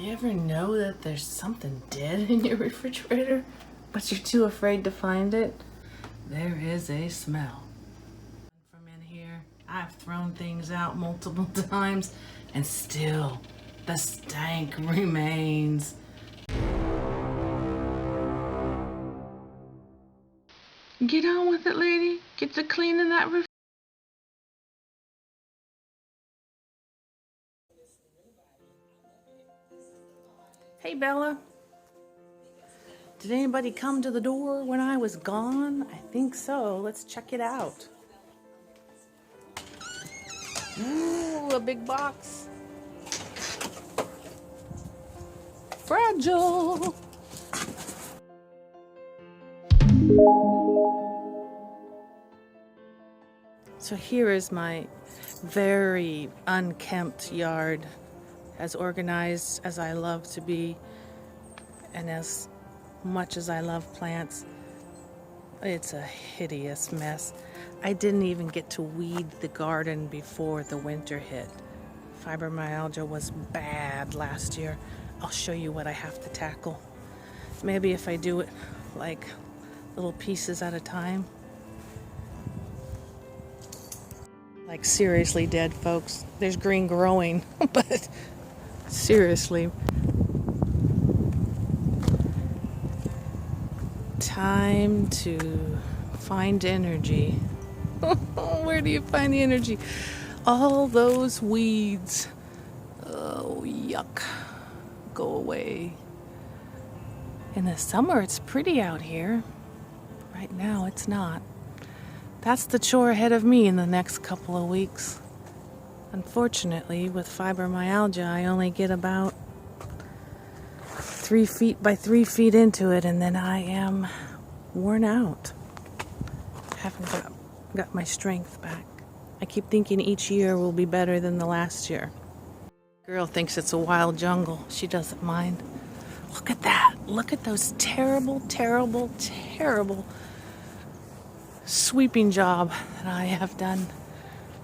You ever know that there's something dead in your refrigerator, but you're too afraid to find it? There is a smell. From in here, I've thrown things out multiple times, and still the stank remains. Get on with it, lady. Get to cleaning that refrigerator. Hey, Bella. Did anybody come to the door when I was gone? I think so. Let's check it out. Ooh, a big box. Fragile. So here is my very unkempt yard, as organized as I love to be, and as much as I love plants. It's a hideous mess. I didn't even get to weed the garden before the winter hit. Fibromyalgia was bad last year. I'll show you what I have to tackle. Maybe if I do it like little pieces at a time. Like seriously dead, folks. There's green growing, but seriously. Time to find energy. Where do you find the energy? All those weeds. Oh, yuck. Go away. In the summer, it's pretty out here. Right now, it's not. That's the chore ahead of me in the next couple of weeks. Unfortunately, with fibromyalgia, I only get about 3 feet by 3 feet into it, and then I am worn out. Haven't got my strength back. I keep thinking each year will be better than the last year. Girl thinks it's a wild jungle. She doesn't mind. Look at that. Look at those terrible, terrible, terrible sweeping job that I have done.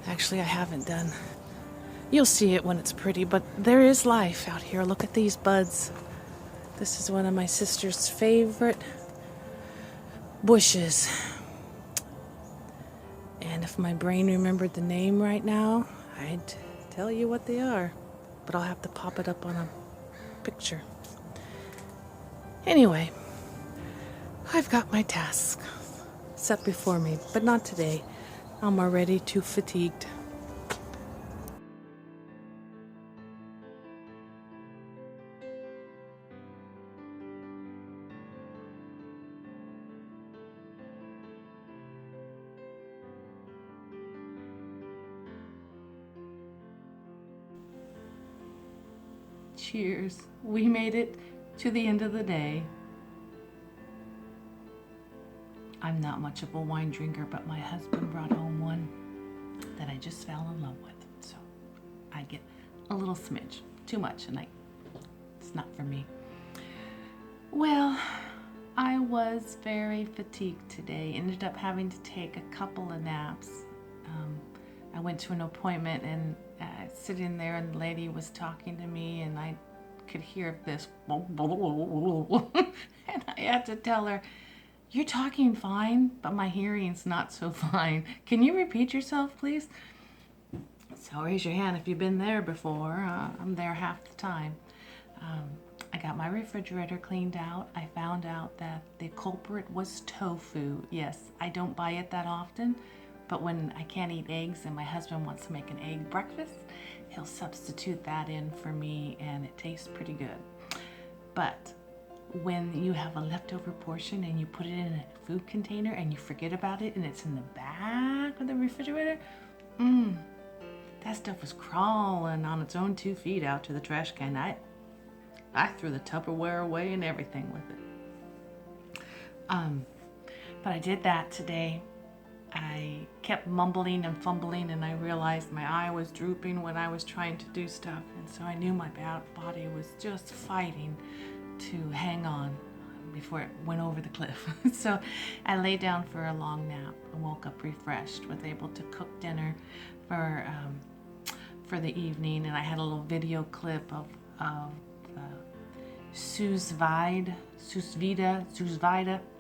Actually, I haven't done. You'll see it when it's pretty, but there is life out here. Look at these buds. This is one of my sister's favorite bushes. And if my brain remembered the name right now, I'd tell you what they are. But I'll have to pop it up on a picture. Anyway, I've got my task set before me, but not today. I'm already too fatigued. Cheers. We made it to the end of the day. I'm not much of a wine drinker, but my husband brought home one that I just fell in love with. So I get a little smidge. Too much, and it's not for me. Well, I was very fatigued today. Ended up having to take a couple of naps. I went to an appointment and sitting there, and the lady was talking to me, and I could hear this and I had to tell her, "You're talking fine, but my hearing's not so fine. Can you repeat yourself, please?" So raise your hand if you've been there before. I'm there half the time. I got my refrigerator cleaned out. I found out that the culprit was tofu. Yes, I don't buy it that often, but when I can't eat eggs and my husband wants to make an egg breakfast, he'll substitute that in for me, and it tastes pretty good. But when you have a leftover portion and you put it in a food container and you forget about it and it's in the back of the refrigerator, that stuff was crawling on its own 2 feet out to the trash can. I threw the Tupperware away and everything with it. But I did that today. I kept mumbling and fumbling, and I realized my eye was drooping when I was trying to do stuff, and so I knew my body was just fighting to hang on before it went over the cliff. So I lay down for a long nap and woke up refreshed, was able to cook dinner for the evening, and I had a little video clip of Susvida,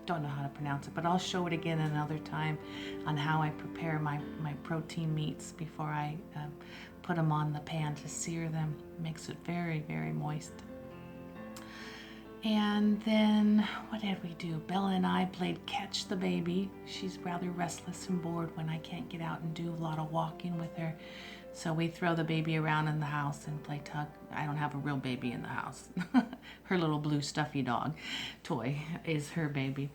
don't know how to pronounce it, but I'll show it again another time on how I prepare my protein meats before I put them on the pan to sear them. Makes it very, very moist. And then what did we do? Bella and I played catch the baby. She's rather restless and bored when I can't get out and do a lot of walking with her. So we throw the baby around in the house and play tug. I don't have a real baby in the house. Her little blue stuffy dog toy is her baby.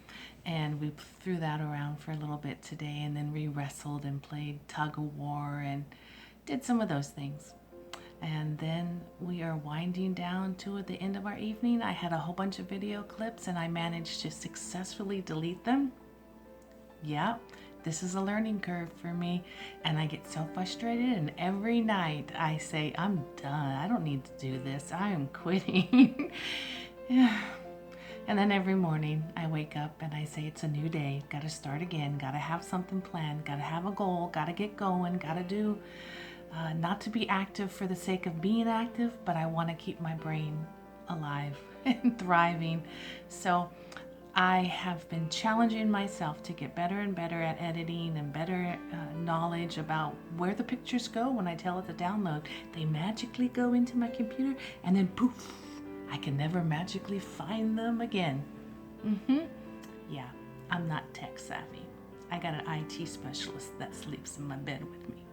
And we threw that around for a little bit today, and then we wrestled and played tug of war and did some of those things. And then we are winding down to the end of our evening. I had a whole bunch of video clips and I managed to successfully delete them. Yeah, this is a learning curve for me, and I get so frustrated, and every night I say, I'm done. I don't need to do this. I am quitting. Yeah. And then every morning I wake up and I say, it's a new day. Got to start again. Got to have something planned. Got to have a goal. Got to get going. Got to do not to be active for the sake of being active, but I want to keep my brain alive and thriving. So I have been challenging myself to get better and better at editing and better knowledge about where the pictures go when I tell it to download. They magically go into my computer and then poof, I can never magically find them again. Yeah, I'm not tech savvy. I got an IT specialist that sleeps in my bed with me.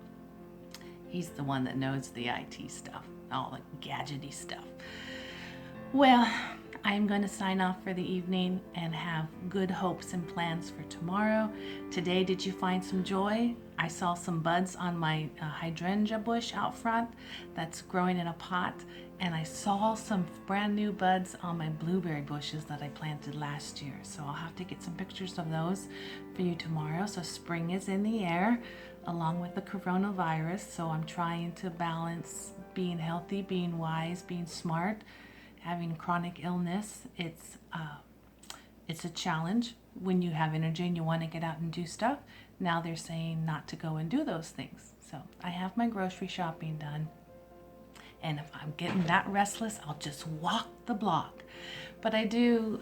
He's the one that knows the IT stuff, all the gadgety stuff. Well, I'm going to sign off for the evening and have good hopes and plans for tomorrow. Today, did you find some joy? I saw some buds on my hydrangea bush out front that's growing in a pot, and I saw some brand new buds on my blueberry bushes that I planted last year. So I'll have to get some pictures of those for you tomorrow. So spring is in the air along with the coronavirus. So I'm trying to balance being healthy, being wise, being smart, having chronic illness. It's a challenge when you have energy and you want to get out and do stuff. Now they're saying not to go and do those things. So I have my grocery shopping done. And if I'm getting that restless, I'll just walk the block. But I do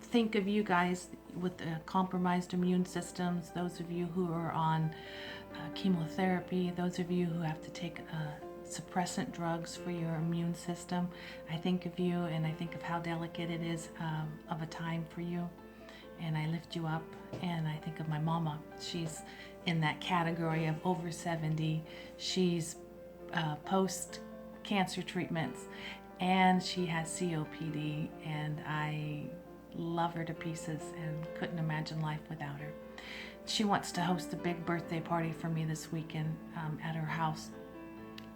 think of you guys with compromised immune systems, those of you who are on chemotherapy, those of you who have to take suppressant drugs for your immune system. I think of you, and I think of how delicate it is of a time for you, and I lift you up. And I think of my mama. She's in that category of over 70. She's post cancer treatments, and she has COPD, and I love her to pieces and couldn't imagine life without her. She wants to host a big birthday party for me this weekend at her house.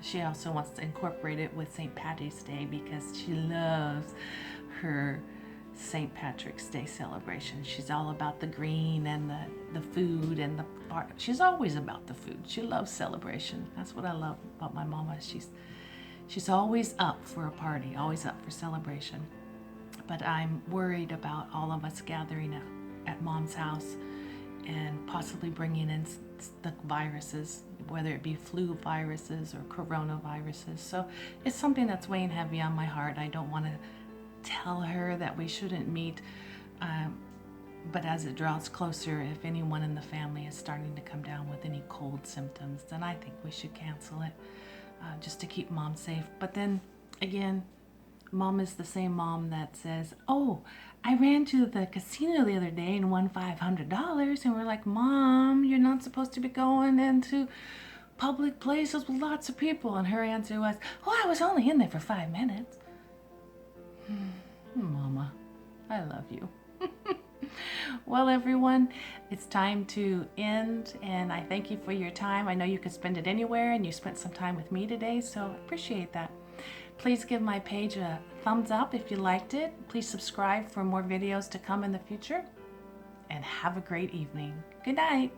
She also wants to incorporate it with St. Patty's Day because she loves her St. Patrick's Day celebration. She's all about the green and the food and the art. She's always about the food. She loves celebration. That's what I love about my mama. She's always up for a party, always up for celebration. But I'm worried about all of us gathering at Mom's house and possibly bringing in the viruses, whether it be flu viruses or coronaviruses. So it's something that's weighing heavy on my heart. I don't want to tell her that we shouldn't meet, but as it draws closer, if anyone in the family is starting to come down with any cold symptoms, then I think we should cancel it, just to keep Mom safe. But then again, Mom is the same mom that says, oh, I ran to the casino the other day and won $500. And we're like, Mom, you're not supposed to be going into public places with lots of people. And her answer was, oh, I was only in there for 5 minutes. Mama, I love you. Well, everyone, it's time to end, and I thank you for your time. I know you could spend it anywhere, and you spent some time with me today, so I appreciate that. Please give my page a thumbs up if you liked it. Please subscribe for more videos to come in the future, and have a great evening. Good night.